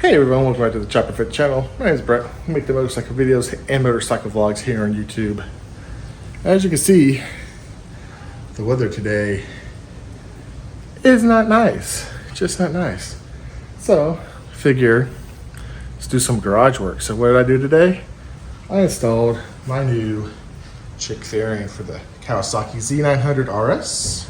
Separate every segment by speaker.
Speaker 1: Hey everyone, welcome back to the Chopperfett channel. My name is Brett. I make the motorcycle videos and motorcycle vlogs here on YouTube. As you can see, the weather today is not nice. Just not nice. So, figure, let's do some garage work. So what did I do today? I installed my new Chic fairing for the Kawasaki Z900RS.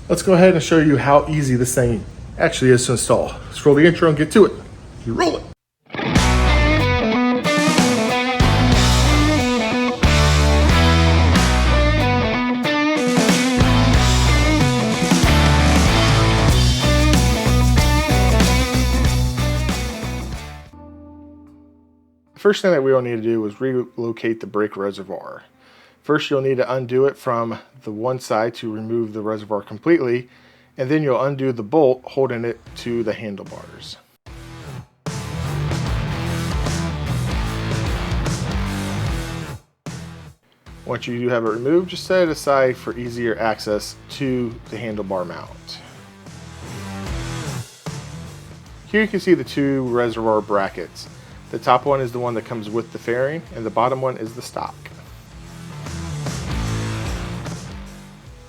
Speaker 1: Let's go ahead and show you how easy this thing actually is to install. Let's roll the intro and get to it. You roll it. The first thing that we will need to do is relocate the brake reservoir. First, you'll need to undo it from the one side to remove the reservoir completely, and then you'll undo the bolt holding it to the handlebars. Once you do have it removed, just set it aside for easier access to the handlebar mount. Here you can see the two reservoir brackets. The top one is the one that comes with the fairing, and the bottom one is the stock.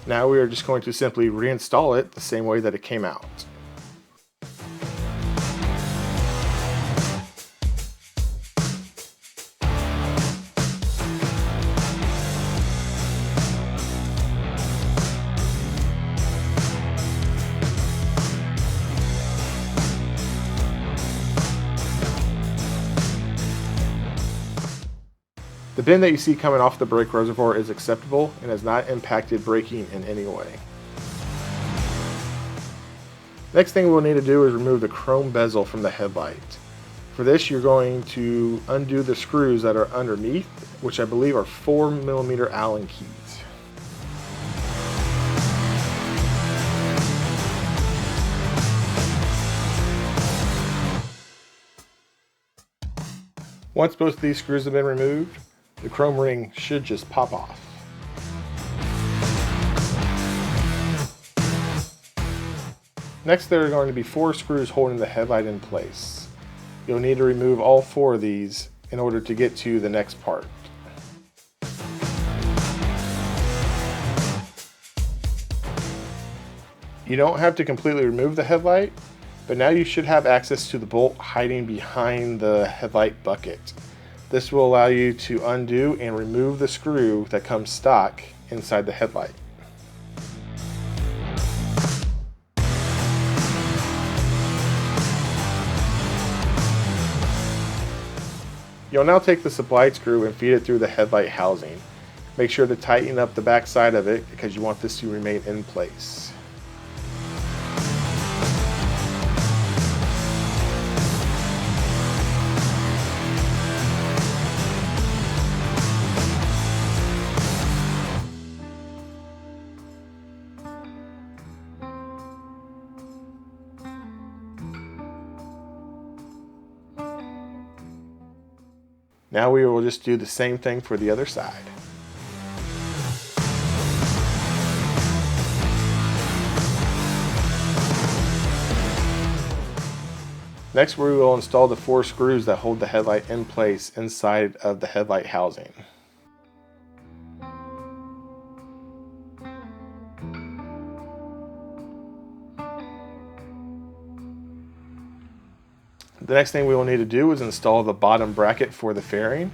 Speaker 1: Now we are just going to simply reinstall it the same way that it came out. The bend that you see coming off the brake reservoir is acceptable and has not impacted braking in any way. Next thing we'll need to do is remove the chrome bezel from the headlight. For this, you're going to undo the screws that are underneath, which I believe are 4mm Allen keys. Once both of these screws have been removed, the chrome ring should just pop off. Next, there are going to be 4 screws holding the headlight in place. You'll need to remove all 4 of these in order to get to the next part. You don't have to completely remove the headlight, but now you should have access to the bolt hiding behind the headlight bucket. This will allow you to undo and remove the screw that comes stock inside the headlight. You'll now take the supplied screw and feed it through the headlight housing. Make sure to tighten up the back side of it because you want this to remain in place. Now we will just do the same thing for the other side. Next, we will install the 4 screws that hold the headlight in place inside of the headlight housing. The next thing we will need to do is install the bottom bracket for the fairing.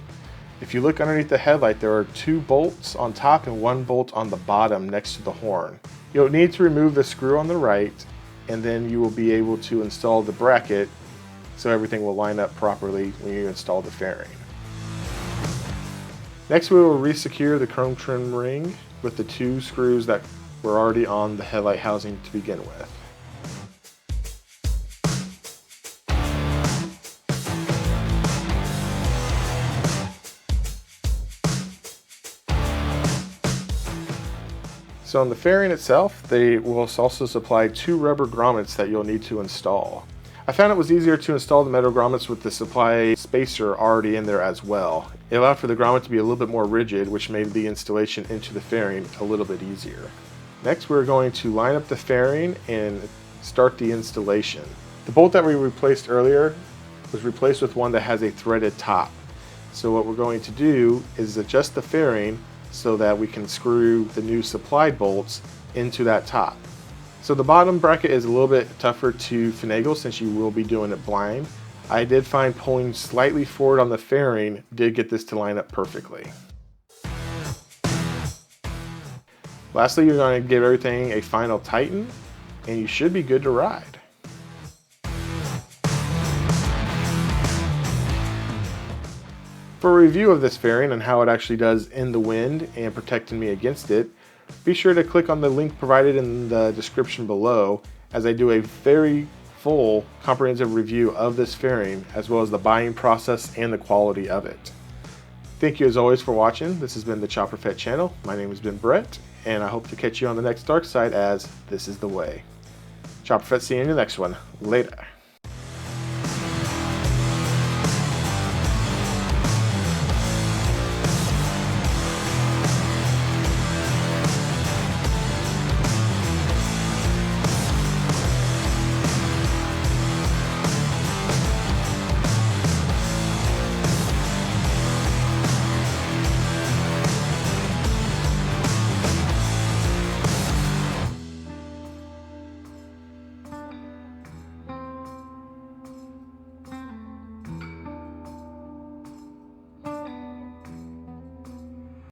Speaker 1: If you look underneath the headlight, there are 2 bolts on top and 1 bolt on the bottom next to the horn. You'll need to remove the screw on the right, and then you will be able to install the bracket so everything will line up properly when you install the fairing. Next, we will resecure the chrome trim ring with the 2 screws that were already on the headlight housing to begin with. So on the fairing itself, they will also supply 2 rubber grommets that you'll need to install. I found it was easier to install the metal grommets with the supply spacer already in there as well. It allowed for the grommet to be a little bit more rigid, which made the installation into the fairing a little bit easier. Next, we're going to line up the fairing and start the installation. The bolt that we replaced earlier was replaced with one that has a threaded top. So what we're going to do is adjust the fairing so that we can screw the new supplied bolts into that top. So the bottom bracket is a little bit tougher to finagle since you will be doing it blind. I did find pulling slightly forward on the fairing did get this to line up perfectly. Lastly, you're going to give everything a final tighten and you should be good to ride. For a review of this fairing and how it actually does in the wind and protecting me against it, be sure to click on the link provided in the description below, as I do a very full comprehensive review of this fairing as well as the buying process and the quality of it. Thank you as always for watching. This has been the Chopperfett channel. My name has been Brett, and I hope to catch you on the next dark side, as this is the way. Chopperfett, see you in the next one. Later.